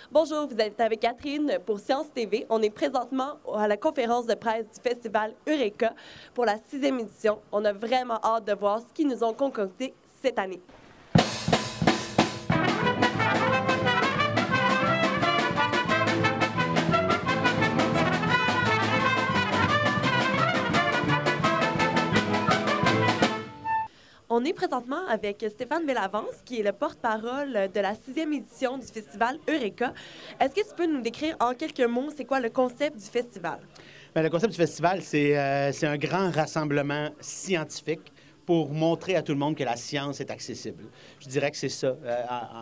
Bonjour, vous êtes avec Catherine pour Science TV. On est présentement à la conférence de presse du festival Eureka pour la 6e édition. On a vraiment hâte de voir ce qu'ils nous ont concocté cette année. On est présentement avec Stéphane Bellavance, qui est le porte-parole de la 6e édition du festival Eureka. Est-ce que tu peux nous décrire en quelques mots c'est quoi le concept du festival? Bien, le concept du festival, c'est un grand rassemblement scientifique pour montrer à tout le monde que la science est accessible. Je dirais que c'est ça.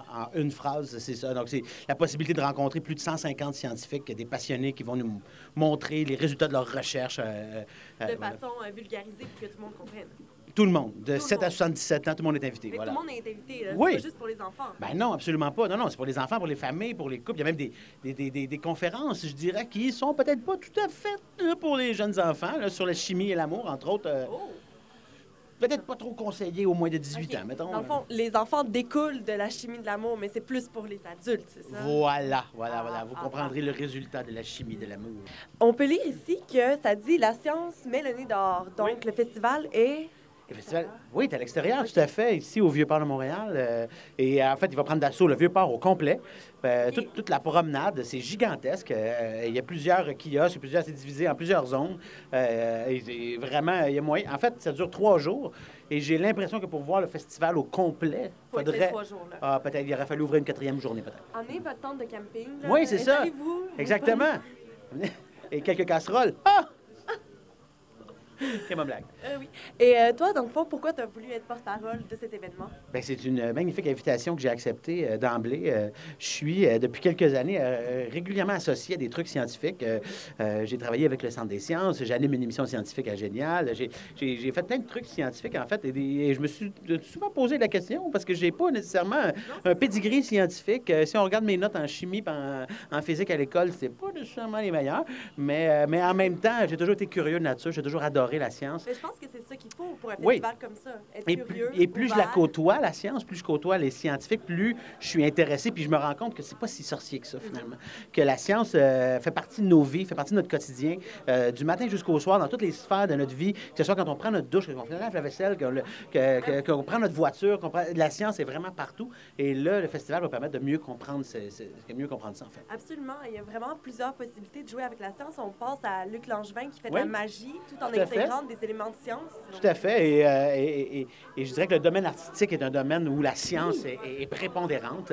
En une phrase, c'est ça. Donc, c'est la possibilité de rencontrer plus de 150 scientifiques, des passionnés qui vont nous montrer les résultats de leurs recherches. De façon vulgarisée pour que tout le monde comprenne. Tout le monde, de 7 à 77 ans, tout le monde est invité. Mais voilà. tout le monde est invité, là. Oui. C'est pas juste pour les enfants. Ben non, absolument pas. Non, c'est pour les enfants, pour les familles, pour les couples. Il y a même des conférences, je dirais, qui sont peut-être pas tout à fait pour les jeunes enfants, là, sur la chimie et l'amour, entre autres. Peut-être pas trop conseillées aux moins de 18 ans, mettons. Dans le fond, les enfants découlent de la chimie de l'amour, mais c'est plus pour les adultes, c'est ça? Voilà. Vous comprendrez le résultat de la chimie de l'amour. On peut lire ici que ça dit « La science met le nez dehors ». Donc, Oui. le festival est... Le festival, oui, c'est à l'extérieur, tout à fait, ici au Vieux-Port de Montréal. Et en fait, il va prendre d'assaut le Vieux-Port au complet. Toute la promenade, c'est gigantesque. Il y a plusieurs kiosques, c'est divisé en plusieurs zones. Et vraiment, il y a moyen. En fait, ça dure 3 jours. Et j'ai l'impression que pour voir le festival au complet, faudrait 3 jours, là. Peut-être il aurait fallu ouvrir une 4e journée, peut-être. Emmenez votre tente de camping, là. Oui, c'est ça. Installez-vous. Exactement. Et quelques casseroles. Ah! C'est ma blague. Oui. Et toi, dans le fond, pourquoi tu as voulu être porte-parole de cet événement? Bien, c'est une magnifique invitation que j'ai acceptée d'emblée. Je suis, depuis quelques années, régulièrement associé à des trucs scientifiques. J'ai travaillé avec le Centre des sciences, j'anime une émission scientifique à Génial. J'ai fait plein de trucs scientifiques, en fait, et je me suis souvent posé la question, parce que j'ai pas nécessairement un pedigree scientifique. Si on regarde mes notes en chimie et en physique à l'école, c'est pas nécessairement les meilleures, mais en même temps, j'ai toujours été curieux de nature, j'ai toujours adoré la science. Mais je pense que c'est ça qu'il faut pour un festival comme ça, être curieux. Et plus je la côtoie, la science, plus je côtoie les scientifiques, plus je suis intéressé, puis je me rends compte que c'est pas si sorcier que ça, finalement. Que la science fait partie de nos vies, fait partie de notre quotidien, du matin jusqu'au soir, dans toutes les sphères de notre vie, que ce soit quand on prend notre douche, qu'on fait la vaisselle, qu'on prend notre voiture, la science est vraiment partout. Et là, le festival va permettre de mieux comprendre, ça, en fait. Absolument. Il y a vraiment plusieurs possibilités de jouer avec la science. On pense à Luc Langevin qui fait de Oui. la magie, tout en intégrant des éléments de science. Tout à fait. Et je dirais que le domaine artistique est un domaine où la science est prépondérante.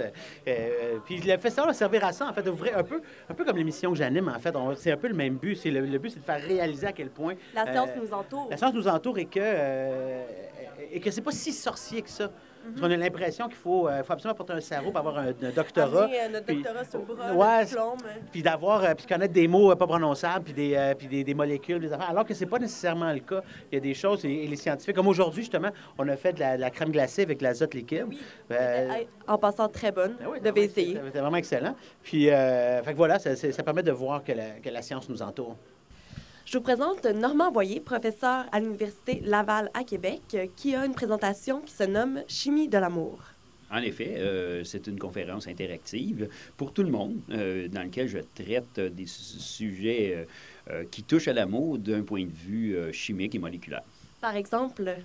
Puis le festival va servir à ça, en fait, d'ouvrir un peu comme l'émission que j'anime, en fait. C'est un peu le même but. Le but, c'est de faire réaliser à quel point... La science nous entoure. La science nous entoure et que c'est pas si sorcier que ça. Parce qu'on a l'impression qu'il faut absolument porter un cerveau pour avoir un doctorat. Notre doctorat sur le bras, ouais, le diplôme. Puis connaître des mots pas prononçables, puis des molécules, des affaires. Alors que c'est pas nécessairement le cas. Il y a des choses, et les scientifiques, comme aujourd'hui, justement, on a fait de la crème glacée avec l'azote liquide. Oui. En passant très bonne, oui, devez essayer. C'était vraiment excellent. Puis, fait que voilà, ça permet de voir que la science nous entoure. Je vous présente Normand Boyer, professeur à l'Université Laval à Québec, qui a une présentation qui se nomme « Chimie de l'amour ». En effet, c'est une conférence interactive pour tout le monde dans laquelle je traite des sujets qui touchent à l'amour d'un point de vue chimique et moléculaire. Par exemple,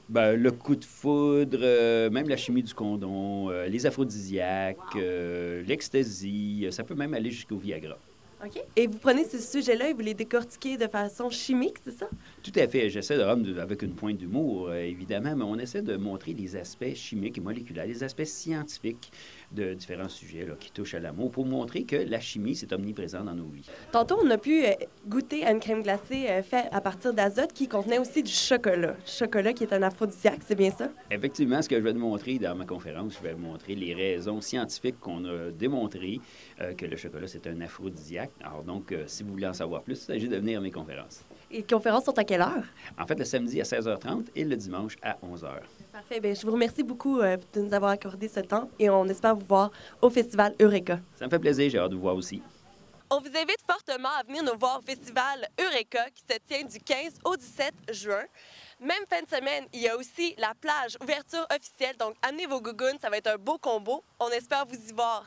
Ben, le coup de foudre, même la chimie du condom, les aphrodisiaques, l'ecstasy, ça peut même aller jusqu'au Viagra. OK. Et vous prenez ces sujets-là et vous les décortiquez de façon chimique, c'est ça? Tout à fait. J'essaie de rendre avec une pointe d'humour, évidemment, mais on essaie de montrer les aspects chimiques et moléculaires, les aspects scientifiques de différents sujets là, qui touchent à l'amour pour montrer que la chimie, c'est omniprésent dans nos vies. Tantôt, on a pu goûter à une crème glacée faite à partir d'azote qui contenait aussi du chocolat. Chocolat qui est un aphrodisiaque, c'est bien ça? Effectivement, ce que je vais te montrer dans ma conférence, je vais montrer les raisons scientifiques qu'on a démontrées que le chocolat, c'est un aphrodisiaque. Alors donc, si vous voulez en savoir plus, il s'agit de venir à mes conférences. Et les conférences sont à quelle heure? En fait, le samedi à 16h30 et le dimanche à 11h. Parfait. Bien, je vous remercie beaucoup de nous avoir accordé ce temps et on espère vous voir au Festival Eureka. Ça me fait plaisir, j'ai hâte de vous voir aussi. On vous invite fortement à venir nous voir au Festival Eureka qui se tient du 15 au 17 juin. Même fin de semaine, il y a aussi la plage, ouverture officielle. Donc, amenez vos gougounes, ça va être un beau combo. On espère vous y voir.